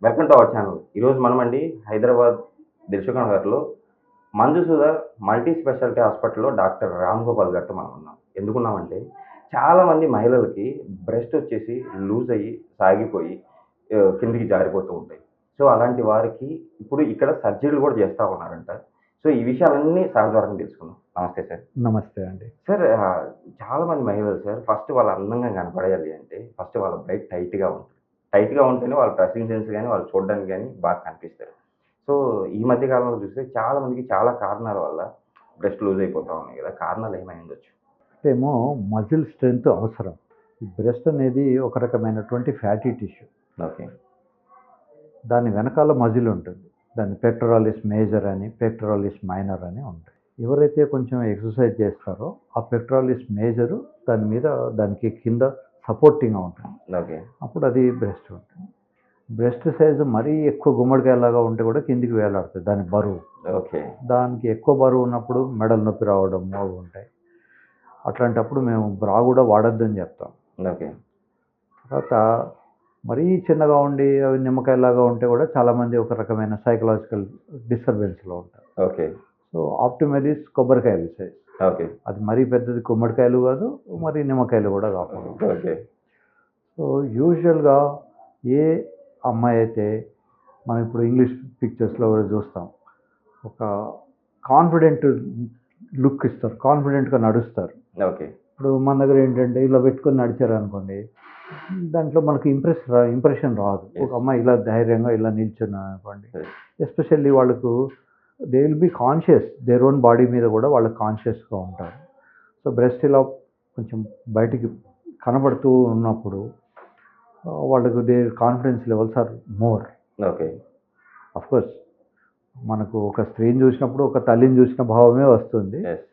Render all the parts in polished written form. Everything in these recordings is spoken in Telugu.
Welcome to our channel. ఈరోజు మనమండి హైదరాబాద్ దిల్సుఖ్ నగర్‌లో మంజుసుధ మల్టీ స్పెషాలిటీ హాస్పిటల్‌లో డాక్టర్ రామ్ గోపాల్ గారితో మనం ఉన్నాం. ఎందుకున్నామంటే చాలామంది మహిళలకి బ్రెస్ట్ వచ్చేసి లూజ్ అయ్యి, సాగిపోయి కిందికి జారిపోతూ ఉంటాయి. సో, అలాంటి వారికి ఇప్పుడు ఇక్కడ సర్జరీలు కూడా చేస్తా ఉన్నారంట. సో, ఈ విషయాలన్నీ సార్ ద్వారానే తెలుసుకుందాం. నమస్తే సార్. నమస్తే అండి. సార్ చాలామంది మహిళలు సార్ ఫస్ట్ వాళ్ళు అందంగా కనపడేయాలి అంటే ఫస్ట్ వాళ్ళ బ్రెస్ట్ టైట్‌గా ఉంటుంది. టైట్‌గా ఉంటేనే వాళ్ళ డ్రెస్సింగ్ సెన్స్ గాని, వాళ్ళు చూడడానికి గాని బాగా కనిపిస్తారు. సో, ఈ మధ్య కాలంలో చూస్తే చాలా మందికి చాలా కారణాల వల్ల బ్రెస్ట్ లూజ్ అయిపోతా ఉన్నాయి కదా! కారణాలు ఏమైయుండొచ్చు? ఏమో మజిల్ స్ట్రెంత్ అవసరం. ఈ బ్రెస్ట్ అనేది ఒక రకమైనటువంటి ఫ్యాటీ టిష్యూ. ఓకే. దాని వెనకాల మజిల్ ఉంటుంది. దాన్ని పెక్టోరాలిస్ మేజర్ అని, పెక్టోరాలిస్ మైనర్ అని ఉంటాయి. ఎవరైతే కొంచెం ఎక్సర్సైజ్ చేస్తారో ఆ పెక్టోరాలిస్ మేజరు దానికి కింద సపోర్టింగ్‌గా ఉంటుంది. ఓకే. అప్పుడు అది బ్రెస్ట్ ఉంటుంది. బ్రెస్ట్ సైజు మరీ ఎక్కువ గుమ్మడికాయలాగా ఉంటే కూడా కిందికి వేలాడుతుంది దాని బరువు. ఓకే. దానికి ఎక్కువ బరువు ఉన్నప్పుడు మెడలు నొప్పి రావడం అవి ఉంటాయి. అట్లాంటప్పుడు మేము బ్రా కూడా వాడొద్దని చెప్తాం. ఓకే. తర్వాత మరీ చిన్నగా ఉండి అవి నిమ్మకాయలాగా ఉంటే కూడా చాలామంది ఒక రకమైన సైకలాజికల్ డిస్టర్బెన్స్‌లో ఉంటారు. ఓకే. సో ఆప్టిమల్ కొబ్బరికాయలు సైజ్. ఓకే. అది మరీ పెద్దది గుమ్మడికాయలు కాదు, మరీ నిమ్మకాయలు కూడా కాకూడదు. ఓకే. సో యూజువల్గా ఏ అమ్మాయి అయితే మనం ఇప్పుడు ఇంగ్లీష్ పిక్చర్స్లో కూడా చూస్తాం, ఒక కాన్ఫిడెంట్ లుక్ ఇస్తారు, కాన్ఫిడెంట్గా నడుస్తారు. ఓకే. ఇప్పుడు మన దగ్గర ఏంటంటే ఇలా పెట్టుకొని నడిచారనుకోండి, దాంట్లో మనకు ఇంప్రెషన్ రాదు. ఒక అమ్మాయి ఇలా ధైర్యంగా ఇలా నిల్చున్నా అనుకోండి, ఎస్పెషల్లీ వాళ్ళకు they will be conscious their own body మీద కూడా వాళ్ళకి కాన్షియస్గా ఉంటారు. సో బ్రెస్ట్ ఇలా కొంచెం బయటికి కనబడుతూ ఉన్నప్పుడు వాళ్ళకు their confidence levels are more. Okay. Of course మనకు ఒక స్త్రీని చూసినప్పుడు ఒక తల్లిని చూసిన భావమే వస్తుంది. యెస్.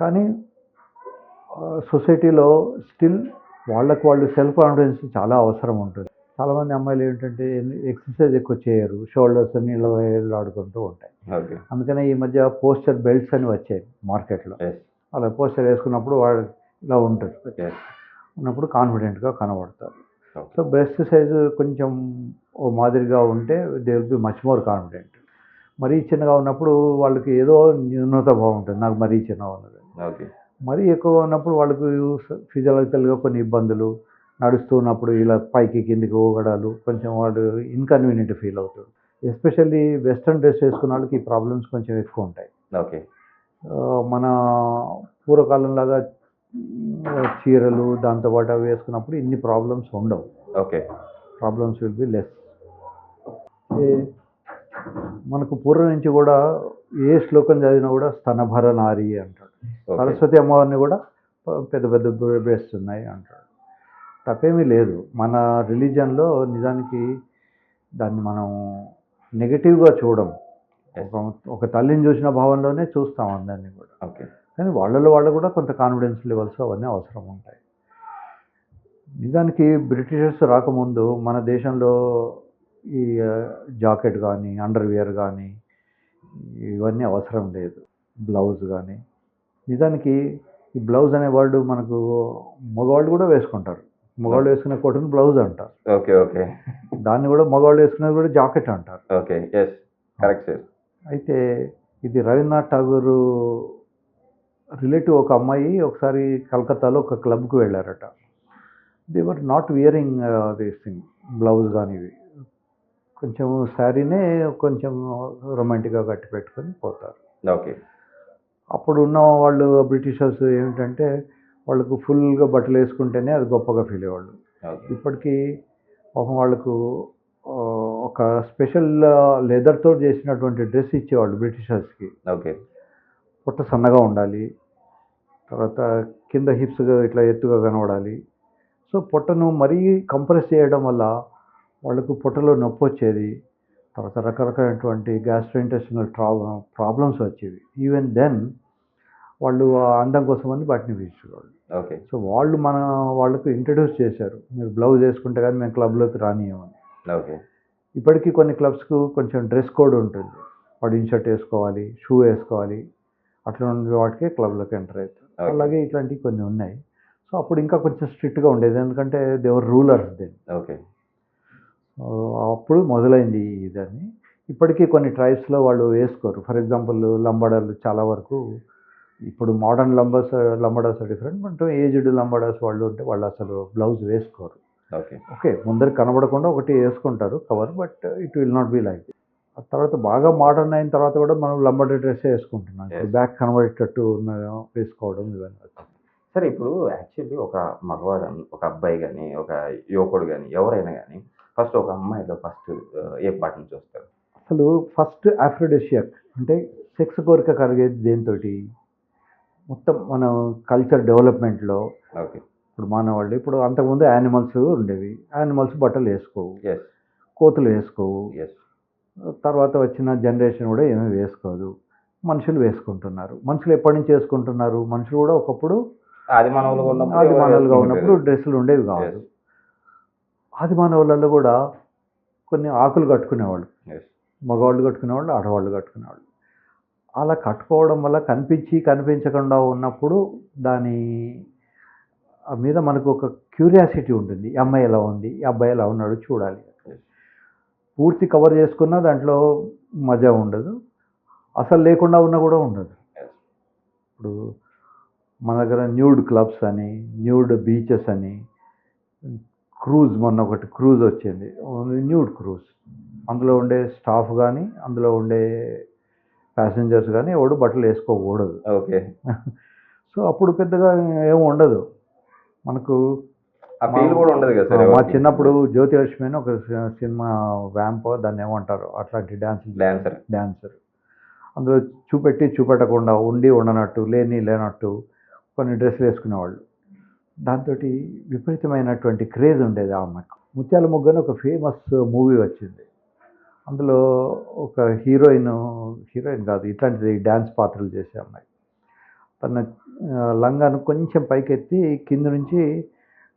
కానీ సొసైటీలో స్టిల్ వాళ్ళకు వాళ్ళు సెల్ఫ్ కాన్ఫిడెన్స్ చాలా అవసరం ఉంటుంది. చాలామంది అమ్మాయిలు ఏంటంటే ఎక్సర్సైజ్ ఎక్కువ చేయరు, షోల్డర్స్ అన్ని ఇలా వేలాడుకుంటూ ఉంటాయి. ఓకే. అందుకనే ఈ మధ్య పోస్చర్ బెల్ట్స్ అని వచ్చాయి మార్కెట్లో. యెస్. అలా పోస్చర్ వేసుకున్నప్పుడు వాళ్ళు ఇలా ఉంటారు, యెస్. ఉన్నప్పుడు కాన్ఫిడెంట్గా కనబడతారు. ఓకే. సో బ్రెస్ట్ సైజు కొంచెం ఓ మాదిరిగా ఉంటే they will be much more confident. మరీ చిన్నగా ఉన్నప్పుడు వాళ్ళకి ఏదో న్యూనత భావం ఉంటుంది, నాకు మరీ చిన్నగా ఉన్నది. ఓకే. మరీ ఎక్కువగా ఉన్నప్పుడు వాళ్ళకు ఫిజియలాజికల్గా కొన్ని ఇబ్బందులు, నడుస్తూ ఉన్నప్పుడు ఇలా పైకి కిందికి ఊగడాలు, కొంచెం వాళ్ళు ఇన్కన్వీనియంట్ ఫీల్ అవుతారు. ఎస్పెషల్లీ వెస్ట్రన్ డ్రెస్ వేసుకున్న వాళ్ళకి ఈ ప్రాబ్లమ్స్ కొంచెం ఎక్కువ ఉంటాయి. ఓకే. మన పూర్వకాలంలాగా చీరలు దాంతోపాటు అవి వేసుకున్నప్పుడు ఇన్ని ప్రాబ్లమ్స్ ఉండవు. Okay. Problems will be less. మనకు పూర్వం నుంచి కూడా ఏ శ్లోకం చదివినా కూడా స్తనభర నారి అంటాడు. ఓకే. సరస్వతి అమ్మవారిని కూడా పెద్ద పెద్ద బ్రెస్ట్ ఉన్నాయి అంటాడు. తప్పేమీ లేదు. మన రిలీజన్లో నిజానికి దాన్ని మనం నెగటివ్గా చూడం. ఒక తల్లిని చూసిన భావంలోనే చూస్తాం అందరినీ కూడా. ఓకే. కానీ వాళ్ళు కూడా కొంత కాన్ఫిడెన్స్ లెవెల్స్ అవన్నీ అవసరం ఉంటాయి. నిజానికి బ్రిటిషర్స్ రాకముందు మన దేశంలో ఈ జాకెట్ కానీ, అండర్వేర్ కానీ ఇవన్నీ అవసరం లేదు, బ్లౌజ్ కానీ. నిజానికి ఈ బ్లౌజ్ అనే వర్డ్ మనకు మగవాళ్ళు కూడా వేసుకుంటారు. మగవాళ్ళు వేసుకునే కోటును బ్లౌజ్ అంటారు. ఓకే. ఓకే. దాన్ని కూడా మగవాళ్ళు వేసుకునేది కూడా జాకెట్ అంటారు. ఓకే. యెస్. Correct sir. అయితే ఇది రవీంద్రనాథ్ ఠాగూర్ రిలేటివ్ ఒక అమ్మాయి ఒకసారి కలకత్తాలో ఒక క్లబ్కి వెళ్ళారట. They were not wearing this thing, blouse కానీ ఇవి. కొంచెం శారీనే కొంచెం రొమాంటిక్గా కట్టి పెట్టుకొని పోతారు. ఓకే. అప్పుడు ఉన్న వాళ్ళు బ్రిటిషర్స్ ఏమిటంటే వాళ్ళకు ఫుల్గా బట్టలు వేసుకుంటేనే అది గొప్పగా ఫీల్ అయ్యేవాళ్ళు. ఓకే. ఇప్పటికీ పాపం వాళ్ళకు ఒక స్పెషల్ లెదర్తో చేసినటువంటి డ్రెస్ ఇచ్చేవాళ్ళు బ్రిటిషర్స్కి. ఓకే. పొట్ట సన్నగా ఉండాలి, తర్వాత కింద హిప్స్గా ఇట్లా ఎత్తుగా కనబడాలి. సో పొట్టను మరీ కంప్రెస్ చేయడం వల్ల వాళ్ళకు పొట్టలో నొప్పి వచ్చేది. తర్వాత రకరకాలైనటువంటి గ్యాస్ట్రోఇంటెస్టినల్ ప్రాబ్లమ్స్ వచ్చేవి. ఈవెన్ దెన్ వాళ్ళు ఆ అందం కోసమని వాటిని వేసేవాళ్ళు. ఓకే. సో వాళ్ళకు ఇంట్రడ్యూస్ చేశారు, మీరు బ్లౌజ్ వేసుకుంటే కానీ మేము క్లబ్లోకి రానియమని. ఓకే. ఇప్పటికీ కొన్ని క్లబ్స్కు కొంచెం డ్రెస్ కోడ్ ఉంటుంది, వాడు ఇన్షర్ట్ వేసుకోవాలి, షూ వేసుకోవాలి, అట్లా ఉండే వాటికే క్లబ్లోకి ఎంటర్ అవుతారు. అలాగే ఇట్లాంటివి కొన్ని ఉన్నాయి. సో అప్పుడు ఇంకా కొంచెం స్ట్రిక్ట్గా ఉండేది, ఎందుకంటే దేవర్ రూలర్స్ దెన్. ఓకే. అప్పుడు మొదలైంది ఇదని. ఇప్పటికీ కొన్ని ట్రైబ్స్లో వాళ్ళు వేసుకోరు. ఫర్ ఎగ్జాంపుల్ లంబాడాలు చాలా వరకు ఇప్పుడు modern Lambadas different, but aged Lambadas వాళ్ళు ఉంటే వాళ్ళు అసలు బ్లౌజ్ వేసుకోరు. ఓకే. ఓకే, ముందర కనబడకుండా ఒకటి వేసుకుంటారు cover, but it will not be like. ఆ తర్వాత బాగా మోడర్న్ అయిన తర్వాత కూడా మనం లంబాడీ డ్రెస్సే వేసుకుంటున్నాం. ఇప్పుడు బ్యాక్ కనబడేటట్టు ఉన్న వేసుకోవడం ఇవన్నీ. సరే, ఇప్పుడు యాక్చువల్లీ ఒక మగవాడు ఒక అబ్బాయి కానీ ఒక యువకుడు కానీ ఎవరైనా కానీ ఫస్ట్ ఒక అమ్మాయిలో ఫస్ట్ ఏ పాటను చూస్తారు? అసలు ఫస్ట్ ఆఫ్రోడిషియక్ అంటే సెక్స్ కోరిక కలిగేది దేనితోటి? మొత్తం మన కల్చర్ డెవలప్మెంట్లో ఓకే. ఇప్పుడు మానవాళ్ళు ఇప్పుడు అంతకుముందు యానిమల్స్ ఉండేవి. యానిమల్స్ బట్టలు వేసుకోవు, ఎస్. కోతులు వేసుకోవు. ఎస్. తర్వాత వచ్చిన జనరేషన్ కూడా ఏమీ వేసుకోదు. మనుషులు వేసుకుంటున్నారు. మనుషులు ఎప్పటి నుంచి వేసుకుంటున్నారు? మనుషులు కూడా ఒకప్పుడు ఆది మానవులుగా ఉన్నప్పుడు డ్రెస్సులు ఉండేవి కాదు. ఆది మానవులలో కూడా కొన్ని ఆకులు కట్టుకునేవాళ్ళు. మగవాళ్ళు కట్టుకునేవాళ్ళు, ఆడవాళ్ళు కట్టుకునేవాళ్ళు. అలా కట్టుకోవడం వల్ల కనిపించకుండా ఉన్నప్పుడు దాని మీద మనకు ఒక క్యూరియాసిటీ ఉంటుంది. ఈ అమ్మాయి ఎలా ఉంది, ఈ అబ్బాయి ఎలా ఉన్నాడు చూడాలి. పూర్తి కవర్ చేసుకున్నా దాంట్లో మజా ఉండదు, అసలు లేకుండా ఉన్నా కూడా ఉండదు. ఇప్పుడు మన దగ్గర న్యూడ్ క్లబ్స్ అని, న్యూడ్ బీచెస్ అని, క్రూజ్, మొన్న ఒకటి క్రూజ్ వచ్చింది, ఓన్లీ న్యూడ్ క్రూజ్. అందులో ఉండే స్టాఫ్ కానీ అందులో ఉండే ప్యాసింజర్స్ కానీ ఎవడు బట్టలు వేసుకోకూడదు. ఓకే. సో అప్పుడు పెద్దగా ఏమి ఉండదు మనకు. కూడా ఉండదు కదా. మా చిన్నప్పుడు జ్యోతిలక్ష్మి అని ఒక సినిమా వ్యాంప్ దాన్ని ఏమంటారు అట్లాంటి డాన్సర్ అందులో చూపెట్టకుండా ఉండనట్టు లేనట్టు కొన్ని డ్రెస్సులు వేసుకునేవాళ్ళు. దాంతో విపరీతమైనటువంటి క్రేజ్ ఉండేది ఆ అమ్మాయికి. ముత్యాల మొగ్గ అని ఒక ఫేమస్ మూవీ వచ్చింది. అందులో ఒక హీరోయిన్ కాదు, ఇట్లాంటిది డ్యాన్స్ పాత్రలు చేసే అమ్మాయి. తన లంగాను కొంచెం పైకెత్తి కింద నుంచి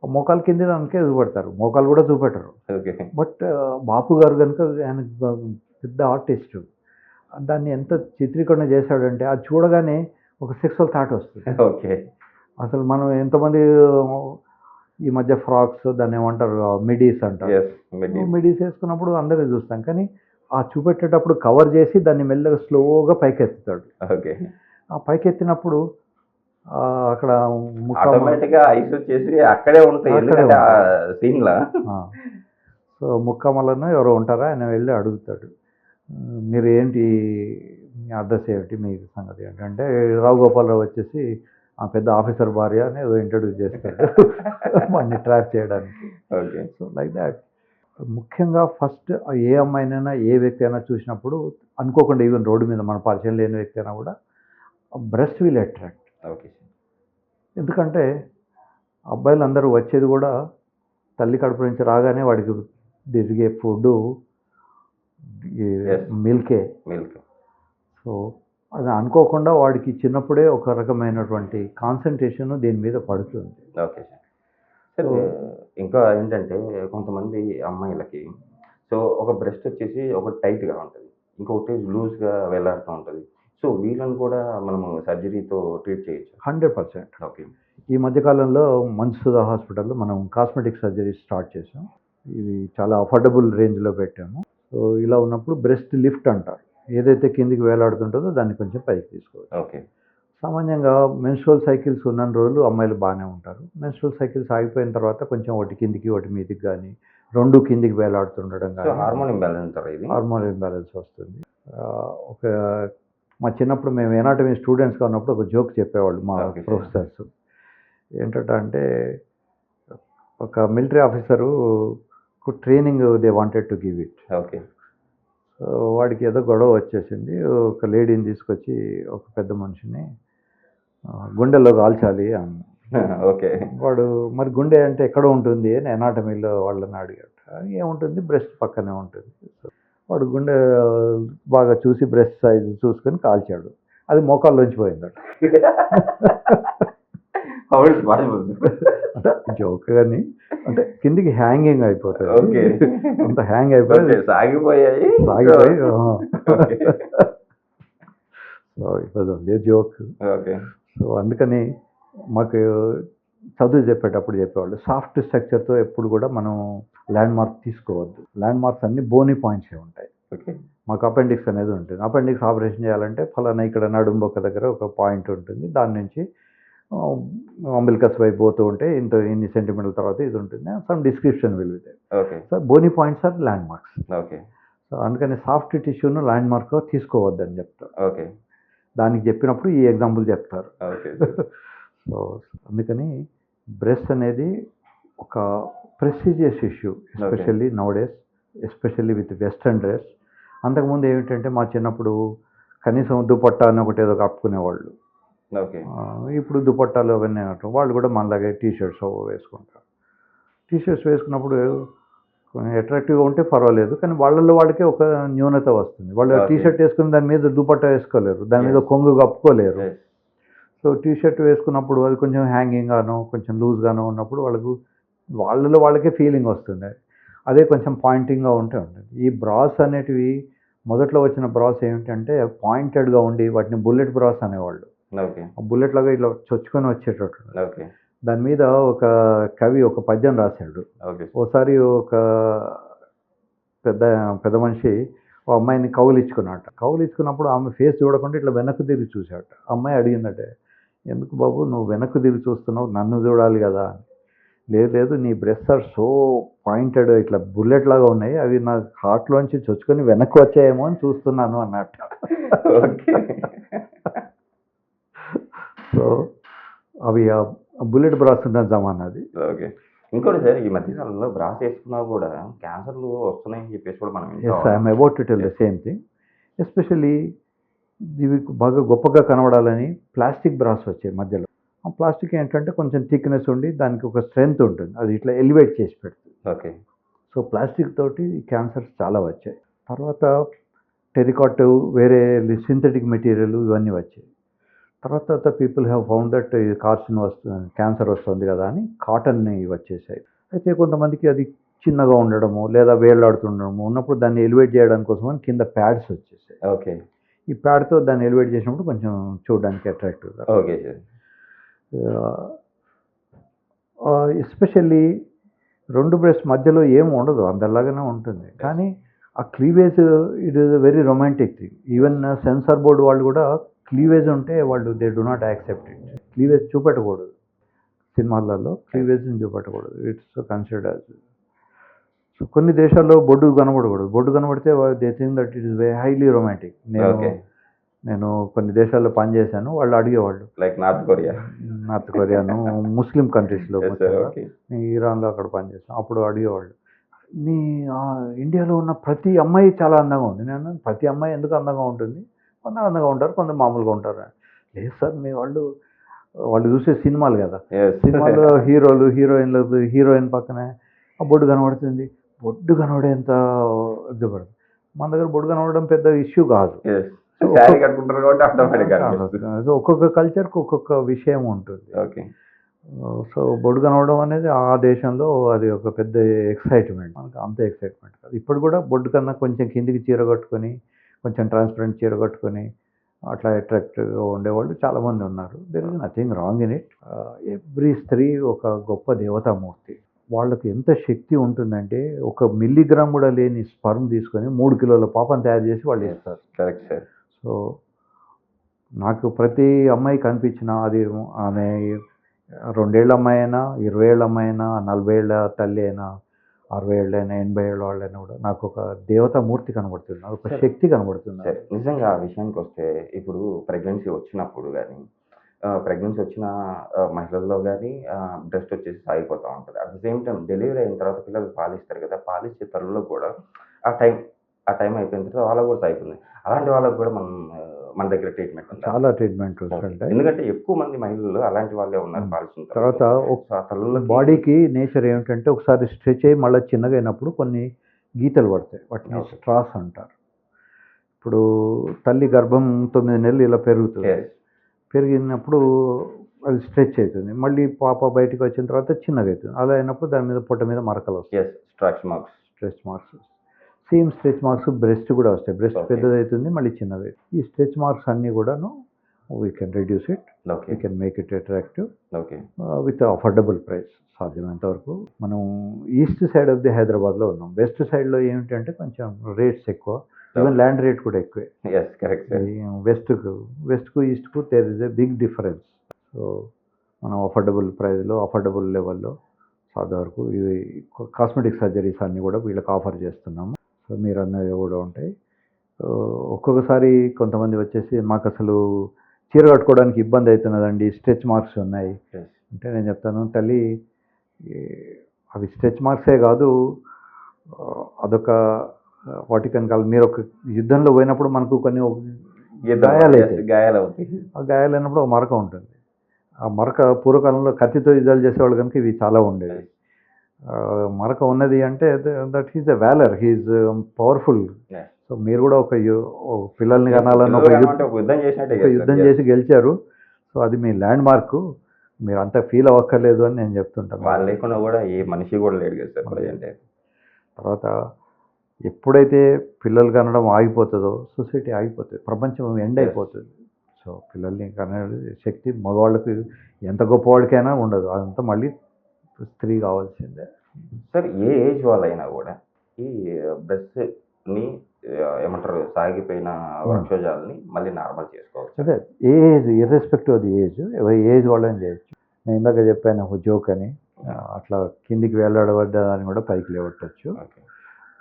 మోకాలు కింద దానికే చూపెడతారు, మోకాలు కూడా చూపెట్టరు. బట్ బాపు గారు కనుక ఆయన పెద్ద ఆర్టిస్ట్, దాన్ని ఎంత చిత్రీకరణ చేశాడంటే అది చూడగానే ఒక సెక్సువల్ థాట్ వస్తుంది. ఓకే. అసలు మనం ఎంతమంది ఈ మధ్య ఫ్రాక్స్ దాన్ని ఏమంటారు మిడీస్ అంటారు, మిడీస్ వేసుకున్నప్పుడు అందరినీ చూస్తాం, కానీ ఆ చూపెట్టేటప్పుడు కవర్ చేసి దాన్ని మెల్లగా స్లోగా పైకెత్తుతాడు. ఓకే. ఆ పైకెత్తినప్పుడు అక్కడ ఐస్ వచ్చేసి అక్కడే ఉంటాయి సీన్లా. సో ముక్కమలను ఎవరో ఉంటారా, ఆయన వెళ్ళి అడుగుతాడు, మీరు ఏంటి, మీ అడ్రస్ ఏమిటి, మీ సంగతి ఏంటి అంటే, రావు గోపాలరావు వచ్చేసి ఆ పెద్ద ఆఫీసర్ భార్య అని ఏదో ఇంట్రడ్యూస్ చేస్తాడు వాడిని ట్రాప్ చేయడానికి. ఓకే. So like that. ముఖ్యంగా ఫస్ట్ ఏ అమ్మాయినైనా ఏ వ్యక్తి అయినా చూసినప్పుడు అనుకోకుండా, ఈవెన్ రోడ్డు మీద మన పరిచయం లేని వ్యక్తి అయినా కూడా బ్రెస్ట్ విల్ అట్రాక్ట్. ఓకే. ఎందుకంటే అబ్బాయిలు అందరూ వచ్చేది కూడా తల్లి కడుపు నుంచి రాగానే వాడికి తిరిగే ఫుడ్ మిల్క్. సో అది అనుకోకుండా వాడికి చిన్నప్పుడే ఒక రకమైనటువంటి కాన్సన్ట్రేషన్ దీని మీద పడుతుంది. Okay sir. ఇంకా ఏంటంటే కొంతమంది అమ్మాయిలకి సో ఒక బ్రెస్ట్ వచ్చేసి ఒక టైట్గా ఉంటుంది, ఇంకొకటి లూజ్గా వేలాడుతూ ఉంటుంది. సో వీళ్ళని కూడా మనము సర్జరీతో ట్రీట్ చేయొచ్చు? 100%. ఓకే. ఈ మధ్యకాలంలో మన్సుదా హాస్పిటల్లో మనం కాస్మెటిక్ సర్జరీ స్టార్ట్ చేసాం. ఇవి చాలా అఫోర్డబుల్ రేంజ్లో పెట్టాము. సో ఇలా ఉన్నప్పుడు బ్రెస్ట్ లిఫ్ట్ అంటారు, ఏదైతే కిందికి వేలాడుతుంటుందో దాన్ని కొంచెం పైకి తీసుకోవచ్చు. ఓకే. సామాన్యంగా మెన్స్ట్రువల్ సైకిల్స్ ఉన్న రోజులు అమ్మాయిలు బాగానే ఉంటారు. మెన్స్ట్రువల్ సైకిల్స్ ఆగిపోయిన తర్వాత కొంచెం ఒకటి కిందికి ఒకటి మీదికి కానీ రెండు కిందికి వేలాడుతుండడం కానీ హార్మోన్ ఇంబ్యాలెన్స్ వస్తుంది. ఒక మా చిన్నప్పుడు మేము ఎనాటమీ స్టూడెంట్స్గా ఉన్నప్పుడు ఒక జోక్ చెప్పేవాళ్ళు మా ప్రొఫెసర్స్. ఏంటంటే ఒక military officer training they wanted to give it. Okay. So వాడికి ఏదో గొడవ వచ్చేసింది. ఒక లేడీని తీసుకొచ్చి ఒక పెద్ద మనిషిని గుండెల్లో కాల్చాలి అని. ఓకే. వాడు మరి గుండె అంటే ఎక్కడ ఉంటుంది అని ఎనాటమీలో వాళ్ళని అడిగాడు. ఏముంటుంది, బ్రెస్ట్ పక్కనే ఉంటుంది. వాడు గుండె బాగా చూసి బ్రెస్ట్ సైజ్ చూసుకొని కాల్చాడు, అది మోకాల్లోంచి పోయిందట. అంటే జోక్ కానీ అంటే కిందికి హ్యాంగింగ్ అయిపోతుంది, అంత హ్యాంగ్ అయిపోయి సాగిపోయి so it was only joke. So అందుకని మాకు చదువు చెప్పేటప్పుడు చెప్పేవాళ్ళు సాఫ్ట్ స్ట్రక్చర్తో ఎప్పుడు కూడా మనం ల్యాండ్ మార్క్ తీసుకోవద్దు. ల్యాండ్ మార్క్స్ అన్ని బోనీ పాయింట్సే ఉంటాయి. ఓకే. మాకు అపెండిక్స్ అనేది ఉంటుంది. అపెండిక్స్ ఆపరేషన్ చేయాలంటే ఫలానా ఇక్కడ నడుంబొక్క దగ్గర ఒక పాయింట్ ఉంటుంది. దాని నుంచి అంబిలికస్ వైపు పోతూ ఉంటే ఇన్ని సెంటీమీటర్ల తర్వాత ఇది ఉంటుంది. Some description will be there. Okay. So bony points are landmarks. Okay. So అందుకని సాఫ్ట్ టిష్యూను ల్యాండ్ మార్క్ తీసుకోవద్దని చెప్తారు. ఓకే. దానికి చెప్పినప్పుడు ఈ ఎగ్జాంపుల్ చెప్తారు. ఓకే. సో అందుకని బ్రెస్ట్ అనేది ఒక prestigious issue, especially నౌడేస్, especially with western dress. అంతకుముందు ఏమిటంటే మా చిన్నప్పుడు కనీసం దుపట్టా అని ఒకటి ఏదో కప్పుకునేవాళ్ళు. ఓకే. ఇప్పుడు దుపట్టాలు అవన్నీ అంటారు. వాళ్ళు కూడా మనలాగే టీషర్ట్స్ వేసుకుంటారు. టీషర్ట్స్ వేసుకున్నప్పుడు కొంచెం అట్రాక్టివ్గా ఉంటే పర్వాలేదు, కానీ వాళ్ళల్లో వాళ్ళకే ఒక న్యూనత వస్తుంది. వాళ్ళు Okay. టీషర్ట్ వేసుకుని దాని మీద దుపట్టా వేసుకోలేరు, దాని మీద Yes. కొంగు కప్పుకోలేరు. Yes. సో టీషర్ట్ వేసుకున్నప్పుడు అది కొంచెం హ్యాంగింగ్గాను కొంచెం లూజ్గాను ఉన్నప్పుడు వాళ్ళలో వాళ్ళకే ఫీలింగ్ వస్తుంది. అదే కొంచెం పాయింటింగ్గా ఉంటే ఉంటుంది. ఈ బ్రాస్ అనేటివి మొదట్లో వచ్చిన బ్రాస్ ఏమిటంటే పాయింటెడ్గా ఉండి వాటిని బుల్లెట్ బ్రాస్ అనేవాళ్ళు. ఓకే. బుల్లెట్ లాగా ఇట్లా చొచ్చుకొని వచ్చేటట్టు. ఓకే. దాని మీద ఒక కవి ఒక పద్యం రాశాడు. ఓకే. ఓసారి ఒక పెద్ద పెద్ద మనిషి ఓ అమ్మాయిని కౌలిచ్చుకున్నట్ట. కౌలిచ్చుకున్నప్పుడు ఆమె ఫేస్ చూడకుండా ఇట్లా వెనక్కి తిరిగి చూశాట. అమ్మాయి అడిగిందటే, ఎందుకు బాబు నువ్వు వెనక్కి తిరిగి చూస్తున్నావు, నన్ను చూడాలి కదా అని. లేదు నీ బ్రెస్ట్ ఆర్ సో పాయింటెడ్ ఇట్లా బుల్లెట్ లాగా ఉన్నాయి, అవి నా హార్ట్లోంచి చొచ్చుకొని వెనక్కి వచ్చాయేమో అని చూస్తున్నాను అన్నట్ట. ఓకే. సో అవి బుల్లెట్ బ్రాస్ ఉన్న జమానా అది. ఓకే. ఇంకోటి సార్, ఈ మధ్యకాలంలో బ్రాస్ వేసుకున్నా కూడా క్యాన్సర్లు వస్తున్నాయని చెప్పేసి కూడా మనం yes, I'm about to tell the same thing. Especially ఇవి బాగా గొప్పగా కనబడాలని ప్లాస్టిక్ బ్రాస్ వచ్చాయి మధ్యలో. ఆ ప్లాస్టిక్ ఏంటంటే కొంచెం థిక్నెస్ ఉండి దానికి ఒక స్ట్రెంగ్త్ ఉంటుంది, అది ఇట్లా ఎలివేట్ చేసి పెడుతుంది. ఓకే. సో ప్లాస్టిక్ తోటి క్యాన్సర్స్ చాలా వచ్చాయి. తర్వాత టెరికాట్, వేరే సింథటిక్ మెటీరియల్ ఇవన్నీ వచ్చాయి. తర్వాత people have found that cancer వస్తుంది కదా అని కాటన్ని వచ్చేసాయి. అయితే కొంతమందికి అది చిన్నగా ఉండడము లేదా వేలాడుతుండడము ఉన్నప్పుడు దాన్ని ఎలివేట్ చేయడానికి కోసం అని కింద ప్యాడ్స్ వచ్చేసాయి. ఓకే. ఈ ప్యాడ్తో దాన్ని ఎలివేట్ చేసినప్పుడు కొంచెం చూడడానికి అట్రాక్టివ్గా. Okay sir. ఎస్పెషల్లీ రెండు బ్రెస్ట్ మధ్యలో ఏం ఉండదు, అందరిలాగానే ఉంటుంది. కానీ ఆ cleavage it is a very romantic thing. Even censor board వాళ్ళు కూడా క్లీవేజ్ ఉంటే వాళ్ళు they do not accept it. Cleavage చూపెట్టకూడదు, సినిమాలలో క్లీవేజ్ని చూపెట్టకూడదు. It's considered as. సో కొన్ని దేశాల్లో బొడ్డు కనబడకూడదు. బొడ్డు కనబడితే they think that it is very highly romantic. నేను కొన్ని దేశాల్లో పనిచేశాను, వాళ్ళు అడిగేవాళ్ళు. లైక్ నార్త్ కొరియాను ముస్లిం కంట్రీస్లో, ఓకే. ఇరాన్లో అక్కడ పనిచేస్తాను. అప్పుడు అడిగేవాళ్ళు, మీ ఇండియాలో ఉన్న ప్రతి అమ్మాయి చాలా అందంగా ఉంది. నేను ప్రతి అమ్మాయి ఎందుకు అందంగా ఉంటుంది, కొందరు అందంగా ఉంటారు, కొందరు మామూలుగా ఉంటారు. లేదు సార్, మీ వాళ్ళు చూసే సినిమాలు కదా, సినిమాలో హీరోలు హీరోయిన్లు, హీరోయిన్ పక్కనే ఆ బొడ్డు కనబడుతుంది, బొడ్డు కనబడేంత ఇష్టపడుతుంది. మన దగ్గర బొడ్డు కనబడడం పెద్ద ఇష్యూ కాదు. సో ఒక్కొక్క కల్చర్కి ఒక్కొక్క విషయం ఉంటుంది. ఓకే. సో బొడ్డు కనవడం అనేది ఆ దేశంలో అది ఒక పెద్ద ఎక్సైట్మెంట్. మనకు అంత ఎక్సైట్మెంట్ కాదు. ఇప్పుడు కూడా బొడ్డు కన్నా కొంచెం కిందికి చీర కట్టుకొని, కొంచెం ట్రాన్స్పరెంట్ చీర కట్టుకొని అట్లా అట్రాక్టివ్గా ఉండేవాళ్ళు చాలామంది ఉన్నారు. There is nothing wrong in it. Every స్త్రీ ఒక గొప్ప దేవతామూర్తి. వాళ్ళకి ఎంత శక్తి ఉంటుందంటే 1 మిల్లీగ్రామ్ కూడా లేని స్పర్మ్ తీసుకొని 3 కిలోల పాపను తయారు చేసి వాళ్ళు ఇస్తారు. Correct sir. సో నాకు ప్రతి అమ్మాయి కనిపించిన, అది ఆమె 2 ఏళ్ళ అమ్మాయి అయినా, 20 ఏళ్ళ అమ్మాయి అయినా, 40 ఏళ్ళ తల్లి అయినా, 60 ఏళ్ళైనా, 80 ఏళ్ళ వాళ్ళైనా కూడా నాకు ఒక దేవతామూర్తి కనబడుతుంది, నాకు ఒక శక్తి కనబడుతుంది. సరే, నిజంగా ఆ విషయానికి వస్తే ఇప్పుడు ప్రెగ్నెన్సీ వచ్చినప్పుడు కానీ ప్రెగ్నెన్సీ వచ్చిన మహిళల్లో కానీ బ్రెస్ట్ వచ్చేసి సాగిపోతూ ఉంటుంది. At the same time delivery అయిన తర్వాత పిల్లలు పాలిస్తారు కదా, పాలిచ్చే తల్లులకు కూడా ఆ టైం అయిపోయిన తర్వాత వాళ్ళకు కూడా సాగిపోతుంది. అలాంటి వాళ్ళకు కూడా మన దగ్గర ట్రీట్మెంట్ ఉంది, చాలా ట్రీట్మెంట్ ఉంటాయి. ఎందుకంటే ఎక్కువ మంది మహిళలు అలాంటి వాళ్ళే ఉన్నారు పాలిచిన తర్వాత. తల్లుల బాడీకి నేచర్ ఏమిటంటే ఒకసారి స్ట్రెచ్ అయ్యి మళ్ళీ చిన్నగా అయినప్పుడు కొన్ని గీతలు పడతాయి, వాటిని స్ట్రాస్ అంటారు. ఇప్పుడు తల్లి గర్భం 9 నెలలు ఇలా పెరుగుతుంది, పెరిగినప్పుడు అది స్ట్రెచ్ అవుతుంది, మళ్ళీ పాప బయటకు వచ్చిన తర్వాత చిన్నగా అవుతుంది. అలా అయినప్పుడు దాని మీద పొట్ట మీద మరకలు వస్తాయి, stretch marks. Same stretch marks breast కూడా వస్తాయి. బ్రెస్ట్ పెద్దదవుతుంది, మళ్ళీ చిన్నది. ఈ స్ట్రెచ్ మార్క్స్ అన్నీ కూడాను we can reduce it, okay. We can make it attractive okay. With affordable price సాధ్యమైనంత వరకు. మనం ఈస్ట్ సైడ్ ఆఫ్ ది హైదరాబాద్లో ఉన్నాం. వెస్ట్ సైడ్లో ఏమిటంటే కొంచెం రేట్స్ ఎక్కువ, ఈవెన్ ల్యాండ్ రేట్ కూడా ఎక్కువే. Yes, correct sir. వెస్ట్కు ఈస్ట్కు there is a big difference. So మనం అఫోర్డబుల్ ప్రైస్లో అఫోర్డబుల్ లెవెల్లో సాధ్యం వరకు ఇవి కాస్మెటిక్ సర్జరీస్ అన్నీ కూడా వీళ్ళకి ఆఫర్ చేస్తున్నాము. సో మీరు అన్నవి కూడా ఉంటాయి. ఒక్కొక్కసారి కొంతమంది వచ్చేసి మాకు అసలు చీర కట్టుకోవడానికి ఇబ్బంది అవుతున్నదండి, స్ట్రెచ్ మార్క్స్ ఉన్నాయి Yes. అంటే నేను చెప్తాను తల్లి, అవి స్ట్రెచ్ మార్క్సే కాదు, అదొక వాటికన్ కాదు. మీరు ఒక యుద్ధంలో పోయినప్పుడు మనకు కొన్ని గాయాలు అవుతాయి. గాయాలు అవుతాయి. ఆ గాయాలైనప్పుడు ఒక మరక ఉంటుంది. ఆ మరక పూర్వకాలంలో కత్తితో యుద్ధాలు చేసేవాళ్ళు కనుక ఇవి చాలా ఉండేవి. మరక ఉన్నది అంటే that he's a valour, he's powerful. Yes. So మీరు కూడా ఒక పిల్లల్ని Yes, కనాలన్న పిల్లలు కనాలంటే ఒక యుద్ధం చేసినట్టే కదా యుద్ధం సార్. చేసి గెలిచారు. సో అది మీ ల్యాండ్ మార్క్, మీరు అంతా ఫీల్ అవ్వక్కర్లేదు అని నేను చెప్తుంటాను. వాళ్ళు లేకుండా కూడా ఏ మనిషి కూడా లేడు కదా సార్ ప్రజెంట్. తర్వాత ఎప్పుడైతే పిల్లలు కనడం ఆగిపోతుందో సొసైటీ ఆగిపోతుంది, ప్రపంచం ఎండ్ Yes. అయిపోతుంది. సో పిల్లల్ని కనే శక్తి మగవాళ్ళకి ఎంత గొప్పవాడికైనా ఉండదు, అదంతా మళ్ళీ స్త్రీ కావాల్సిందే. సార్ ఏ ఏజ్ వాళ్ళైనా కూడా ఈ బ్రెస్ట్ని ఏమంటారు సాగిపోయిన వృక్షజాలని మళ్ళీ నార్మల్ చేసుకోవచ్చు. అదే age irrespective of the age వాళ్ళని చేయొచ్చు. నేను ఇందాక చెప్పాను ఒక జోక్ అని, అట్లా కిందికి వెళ్ళబడ్డాన్ని కూడా పైకి లేవట్టచ్చు. ఓకే.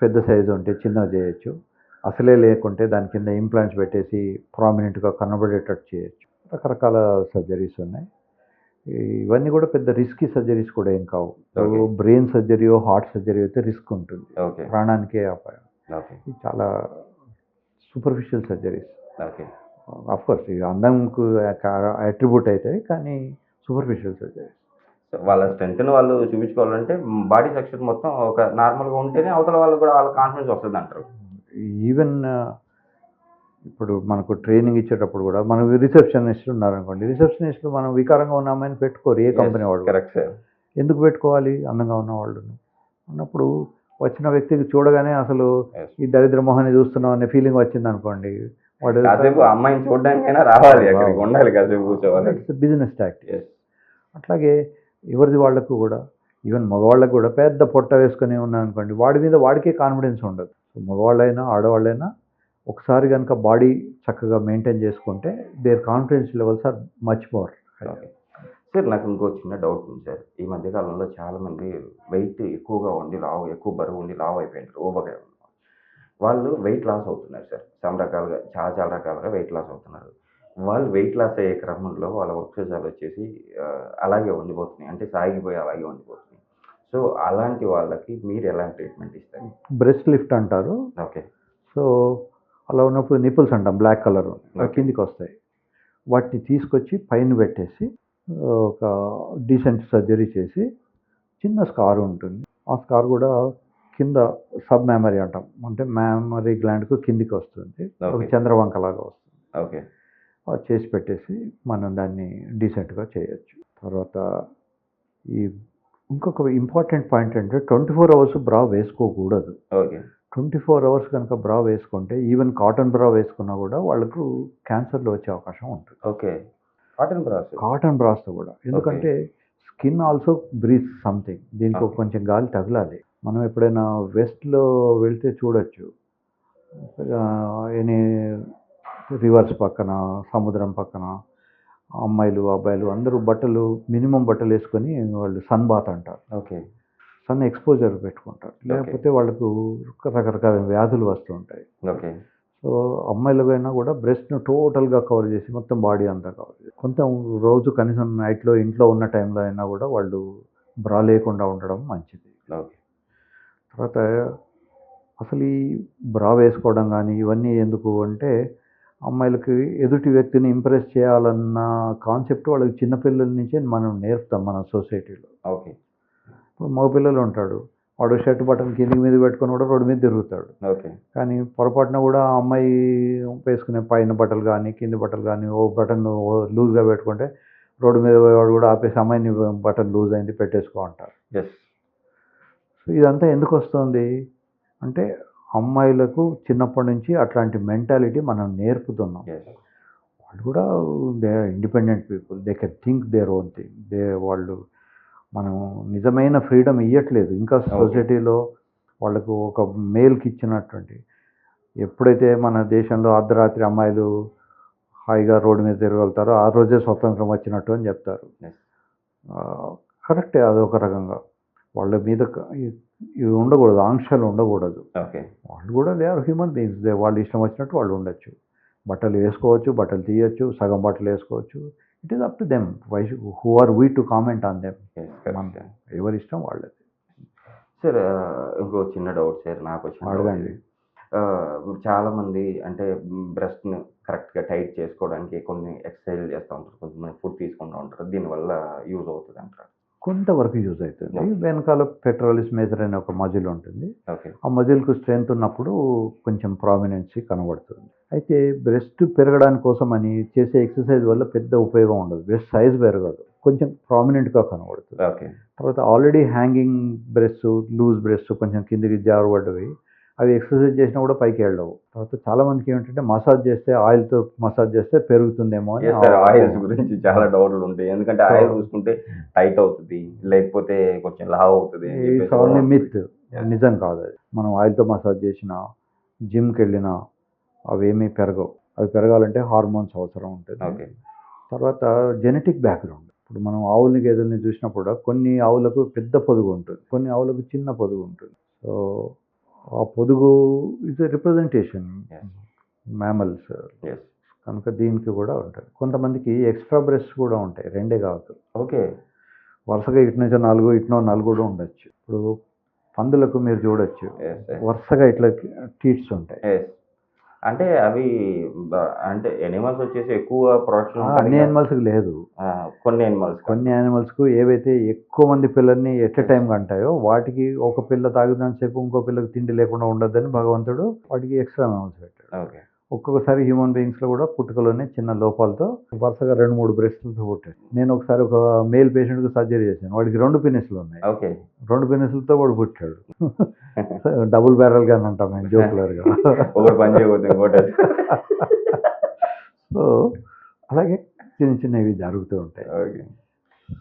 పెద్ద సైజు ఉంటే చిన్నగా చేయొచ్చు, అసలే లేకుంటే దాని కింద ఇంప్లాంట్స్ పెట్టేసి ప్రామినెంట్గా కనబడేటట్టు చేయొచ్చు. రకరకాల సర్జరీస్ ఉన్నాయి. ఇవన్నీ కూడా పెద్ద రిస్కీ సర్జరీస్ కూడా ఏం కావు. Okay. బ్రెయిన్ సర్జరీయో హార్ట్ సర్జరీ అయితే రిస్క్ ఉంటుంది, ఓకే. ప్రాణానికే అపాయం. ఓకే. ఇది చాలా superficial surgeries. Okay. Of course ఇక అందంకు అట్రిబ్యూట్ అవుతాయి, కానీ సూపర్ఫిషియల్ సర్జరీస్. సో వాళ్ళ స్ట్రెంగ్త్ని వాళ్ళు చూపించుకోవాలంటే బాడీ సెక్షన్ మొత్తం ఒక నార్మల్గా ఉంటేనే అవతల వాళ్ళకి కూడా వాళ్ళ కాన్ఫిడెన్స్ వస్తుంది అంటారు. ఈవెన్ ఇప్పుడు మనకు ట్రైనింగ్ ఇచ్చేటప్పుడు కూడా మనకు రిసెప్షనిస్టులు ఉన్నారనుకోండి, రిసెప్షనిస్టులు మనం వికారంగా ఉన్నామని పెట్టుకోరు ఏ కంపెనీ వాడు. Correct sir. ఎందుకు పెట్టుకోవాలి అందంగా ఉన్నవాళ్ళు అన్నప్పుడు? వచ్చిన వ్యక్తికి చూడగానే అసలు Yes. ఈ దరిద్ర మొహాన్ని చూస్తున్నాం అనే ఫీలింగ్ వచ్చింది అనుకోండి, వాడు కాసేపు అమ్మాయిని చూడడానికైనా రావాలి, అక్కడికి ఉండాలి, కాసేపు కూర్చోవాలి. Business tactic. Yes. అట్లాగే ఎవరిది వాళ్ళకు కూడా, ఈవెన్ మగవాళ్ళకు కూడా పెద్ద పొట్ట వేసుకొని ఉన్నాను అనుకోండి, వాడి మీద వాడికే కాన్ఫిడెన్స్ ఉండదు. సో మగవాళ్ళైనా ఆడవాళ్ళైనా ఒకసారి కనుక బాడీ చక్కగా మెయింటైన్ చేసుకుంటే their confidence levels are much more. Okay sir, నాకు ఇంకో చిన్న డౌట్ ఉంది సార్. ఈ మధ్యకాలంలో చాలామంది వెయిట్ ఎక్కువగా ఉండి ఎక్కువ బరువు ఉండి లావు అయిపోయినారు, ఓవర్గా వాళ్ళు వెయిట్ లాస్ అవుతున్నారు సార్. చాలా రకాలుగా వెయిట్ లాస్ అవుతున్నారు. వాళ్ళు వెయిట్ లాస్ అయ్యే క్రమంలో వాళ్ళ వృక్షజాలు వచ్చేసి అలాగే ఉండిపోతున్నాయి, అంటే సాగిపోయి అలాగే ఉండిపోతున్నాయి. సో అలాంటి వాళ్ళకి మీరు ఎలాంటి ట్రీట్మెంట్ ఇస్తారు? బ్రెస్ట్ లిఫ్ట్ అంటారు. ఓకే. సో అలా ఉన్నప్పుడు నిపుల్స్ అంటాం, బ్లాక్ కలర్ కిందికి వస్తాయి. వాటిని తీసుకొచ్చి పైన పెట్టేసి ఒక డీసెంట్ సర్జరీ చేసి చిన్న స్కార్ ఉంటుంది. ఆ స్కార్ కూడా కింద సబ్ మెమరీ అంటాం, అంటే మెమరీ గ్లాండ్కు కిందికి వస్తుంది, ఒక చంద్రవంకలాగా వస్తుంది. ఓకే. చేసి పెట్టేసి మనం దాన్ని డీసెంట్గా చేయొచ్చు. తర్వాత ఈ ఇంకొక ఇంపార్టెంట్ పాయింట్ అంటే 24 hours బ్రా వేసుకోకూడదు. ఓకే. 24 hours కనుక బ్రా వేసుకుంటే, ఈవెన్ కాటన్ బ్రా వేసుకున్నా కూడా వాళ్ళకు క్యాన్సర్లు వచ్చే అవకాశం ఉంటుంది. ఓకే. కాటన్ బ్రాస్తో కూడా, ఎందుకంటే స్కిన్ ఆల్సో బ్రీత్ సంథింగ్, దీనికి కొంచెం గాలి తగలాలి. మనం ఎప్పుడైనా వెస్ట్లో వెళ్తే చూడొచ్చు, ఎనీ రివర్స్ పక్కన సముద్రం పక్కన అమ్మాయిలు అబ్బాయిలు అందరూ మినిమం బట్టలు వేసుకొని వాళ్ళు సన్ బాత్ అంటారు. ఓకే. సన్ ఎక్స్పోజర్ పెట్టుకుంటారు, లేకపోతే వాళ్ళకు రకరకాల వ్యాధులు వస్తూ ఉంటాయి. ఓకే. సో అమ్మాయిలకైనా కూడా బ్రెస్ట్ను టోటల్గా కవర్ చేసి మొత్తం బాడీ అంతా కవర్ చేసి, కొంత రోజు కనీసం నైట్లో ఇంట్లో ఉన్న టైంలో అయినా కూడా వాళ్ళు బ్రా లేకుండా ఉండడం మంచిది. ఓకే. తర్వాత అసలు ఈ బ్రా వేసుకోవడం కానీ ఇవన్నీ ఎందుకు అంటే, అమ్మాయిలకి ఎదుటి వ్యక్తిని ఇంప్రెస్ చేయాలన్న కాన్సెప్ట్ వాళ్ళకి చిన్నపిల్లల నుంచే మనం నేర్పుతాం మన సొసైటీలో. ఓకే. ఇప్పుడు మగపిల్లలు ఉంటాడు, వాడు షర్ట్ బటన్ కిందికి మీద పెట్టుకొని కూడా రోడ్డు మీద తిరుగుతాడు. ఓకే. కానీ పొరపాటున కూడా ఆ అమ్మాయి వేసుకునే పైన బట్టలు కానీ కింది బట్టలు కానీ ఓ బటన్ లూజ్గా పెట్టుకుంటే రోడ్డు మీద పోయేవాడు కూడా ఆపేసి అమ్మాయిని బటన్ లూజ్ అయింది పెట్టేసుకో అంటారు. ఎస్. సో ఇదంతా ఎందుకు వస్తుంది అంటే, అమ్మాయిలకు చిన్నప్పటి నుంచి అట్లాంటి మెంటాలిటీ మనం నేర్పుతున్నాం. వాళ్ళు కూడా they are independent people, they can think their own thing. వాళ్ళు మనం నిజమైన ఫ్రీడమ్ ఇవ్వట్లేదు ఇంకా సొసైటీలో వాళ్ళకు. ఒక మేల్కి ఇచ్చినటువంటి ఎప్పుడైతే మన దేశంలో అర్ధరాత్రి అమ్మాయిలు హాయిగా రోడ్డు మీద తిరగలుగుతారో ఆ రోజే స్వతంత్రం వచ్చినట్టు అని చెప్తారు. కరెక్టే, అదొక రకంగా వాళ్ళ మీద ఇవి ఉండకూడదు, ఆంక్షలు ఉండకూడదు. ఓకే. వాళ్ళు కూడా దే ఆర్ హ్యూమన్ బీయింగ్స్, వాళ్ళు ఇష్టం వచ్చినట్టు వాళ్ళు ఉండొచ్చు. బట్టలు వేసుకోవచ్చు, బట్టలు తీయచ్చు, సగం బట్టలు వేసుకోవచ్చు. It is up to them. Who are we to comment on them? ఎవరి ఇష్టం వాళ్ళది. సార్ ఇంకో చిన్న డౌట్ సార్ నాకు వచ్చిన అడగండి. ఇప్పుడు చాలామంది అంటే బ్రెస్ట్ని కరెక్ట్గా టైట్ చేసుకోవడానికి కొన్ని ఎక్సర్సైజ్ చేస్తూ ఉంటారు, కొంతమంది ఫుడ్ తీసుకుంటూ ఉంటారు, దీనివల్ల యూజ్ అవుతుంది అంటారు. కొంతవరకు యూజ్ అవుతుంది. వెనకాల పెట్రోలిస్ మేజర్ అనే ఒక మజిల్ ఉంటుంది. ఓకే. ఆ మజిల్కు స్ట్రెంత్ ఉన్నప్పుడు కొంచెం ప్రామినెన్సీ కనబడుతుంది. అయితే బ్రెస్ట్ పెరగడానికి కోసం అని చేసే ఎక్సర్సైజ్ వల్ల పెద్ద ఉపయోగం ఉండదు. బ్రెస్ట్ సైజ్ పెరగదు, కొంచెం ప్రామినెంట్గా కనబడుతుంది. ఓకే. తర్వాత already hanging breast, loose breast కొంచెం కిందికి జారబడ్డవి, అవి ఎక్సర్సైజ్ చేసినా కూడా పైకి వెళ్ళవు. తర్వాత చాలా మందికి ఏమిటంటే మసాజ్ చేస్తే, ఆయిల్తో మసాజ్ చేస్తే పెరుగుతుందేమో అని. ఆయిల్స్ గురించి చాలా డౌట్లు ఉంటాయి, ఎందుకంటే ఆయిల్ చూసుకుంటే టైట్ అవుతుంది, లేకపోతే కొంచెం లావ్ అవుతుంది. మిత్, నిజం కాదు అది. మనం ఆయిల్తో మసాజ్ చేసినా, జిమ్కి వెళ్ళినా అవేమీ పెరగవు. అవి పెరగాలంటే హార్మోన్స్ అవసరం ఉంటుంది. ఓకే. తర్వాత జెనెటిక్ బ్యాక్గ్రౌండ్. ఇప్పుడు మనం ఆవుల్ని గేదెల్ని చూసినప్పుడు కొన్ని ఆవులకు పెద్ద పొదుగు ఉంటుంది, కొన్ని ఆవులకు చిన్న పొదుగు ఉంటుంది. సో ఆ పొదుగు ఇస్ ఎ రిప్రజెంటేషన్ మ్యామల్స్ కనుక దీనికి కూడా ఉంటుంది. కొంతమందికి ఎక్స్ట్రా బ్రెస్ట్ కూడా ఉంటాయి, రెండే కాదు. ఓకే. వరుసగా ఇటు నుంచి 4, ఇటునో 4 కూడా ఉండొచ్చు. ఇప్పుడు పందులకు మీరు చూడొచ్చు, వరుసగా ఇట్లా టీట్స్ ఉంటాయి. అంటే అవి అంటే ఎనిమల్స్ వచ్చేసి ఎక్కువ ప్రొడక్షన్ అన్ని యానిమల్స్కి లేదు, కొన్ని యానిమల్స్కు ఏవైతే ఎక్కువ మంది పిల్లల్ని ఎట్ ఎ టైం కంటాయో వాటికి ఒక పిల్ల తాగుదానిసేపు ఇంకో పిల్లకి తిండి లేకుండా ఉండొద్దని భగవంతుడు వాటికి ఎక్స్ట్రా మ్యామల్స్ పెట్టాడు. ఓకే. ఒక్కొక్కసారి హ్యూమన్ బీయింగ్స్లో కూడా పుట్టుకలోనే చిన్న లోపాలతో వరుసగా 2-3 బ్రెస్ట్లతో పుట్టాడు. నేను ఒకసారి ఒక మేల్ పేషెంట్కి సర్జరీ చేశాను, వాడికి 2 పెనిస్లు ఉన్నాయి. ఓకే. 2 పెనిస్లతో వాడు పుట్టాడు. డబుల్ బ్యారల్ గాని అంటాం మేము జోకులర్గా. సో అలాగే చిన్న చిన్నవి జరుగుతూ ఉంటాయి. ఓకే.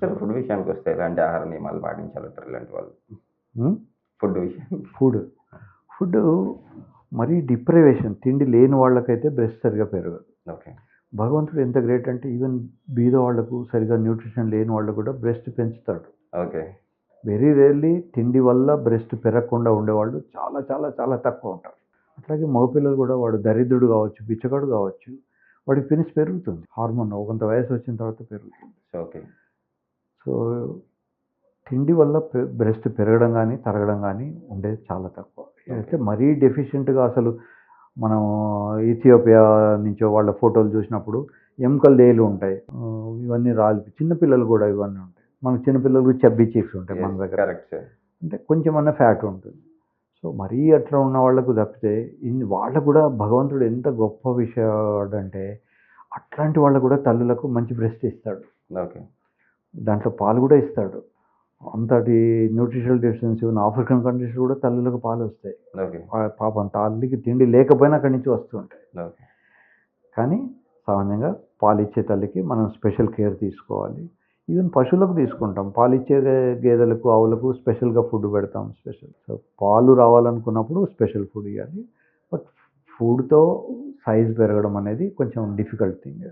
సార్ ఫుడ్ విషయానికి వస్తే ఎలాంటి ఆహార నియమాలు పాటించాలంటారు ఇలాంటి వాళ్ళు? ఫుడ్ మరీ డిప్రైవేషన్, తిండి లేని వాళ్ళకైతే బ్రెస్ట్ సరిగా పెరగదు. ఓకే. భగవంతుడు ఎంత గ్రేట్ అంటే ఈవెన్ బీద వాళ్లకు, సరిగా న్యూట్రిషన్ లేని వాళ్ళకు కూడా బ్రెస్ట్ పెంచుతాడు. ఓకే. వెరీ రేర్లీ తిండి వల్ల బ్రెస్ట్ పెరగకుండా ఉండేవాళ్ళు చాలా చాలా చాలా తక్కువ ఉంటారు. అట్లాగే మగపిల్లలు కూడా, వాడు దరిద్రుడు కావచ్చు, బిచ్చగాడు కావచ్చు, వాడికి పెనిస్ పెరుగుతుంది. హార్మోన్ కొంత వయసు వచ్చిన తర్వాత పెరుగుతుంది. ఓకే. సో తిండి వల్ల బ్రెస్ట్ పెరగడం కానీ తరగడం కానీ ఉండేది చాలా తక్కువ. అయితే మరీ డెఫిషియెంట్గా అసలు మనం ఇథియోపియా నుంచో వాళ్ళ ఫోటోలు చూసినప్పుడు ఎముకలు దేలు ఉంటాయి, ఇవన్నీ రాలిపి, చిన్నపిల్లలు కూడా ఇవన్నీ ఉంటాయి. మనకు చిన్నపిల్లలకు చబ్బీ చీక్స్ ఉంటాయి మన దగ్గర, అంటే కొంచెమన్నా ఫ్యాట్ ఉంటుంది. సో మరీ అట్లా ఉన్న వాళ్ళకు తప్పితే వాళ్ళకు కూడా భగవంతుడు ఎంత గొప్ప విషయాడు అంటే, అట్లాంటి వాళ్ళకు కూడా తల్లులకు మంచి బ్రెస్ట్ ఇస్తాడు. ఓకే. దాంట్లో పాలు కూడా ఇస్తాడు. అంతటి న్యూట్రిషనల్ డెఫిషియన్సీ ఉన్న ఆఫ్రికన్ కంట్రీస్ కూడా తల్లులకు పాలు వస్తాయి. పాపం తల్లికి తిండి లేకపోయినా అక్కడి నుంచి వస్తుంటాయి. కానీ సామాన్యంగా పాలు ఇచ్చే తల్లికి మనం స్పెషల్ కేర్ తీసుకోవాలి. ఈవెన్ పశువులకు తీసుకుంటాం, పాలు ఇచ్చే గేదెలకు, ఆవులకు స్పెషల్గా ఫుడ్ పెడతాం. సో పాలు రావాలనుకున్నప్పుడు స్పెషల్ ఫుడ్ ఇవ్వాలి. బట్ ఫుడ్తో సైజ్ పెరగడం అనేది కొంచెం డిఫికల్ట్ థింగ్.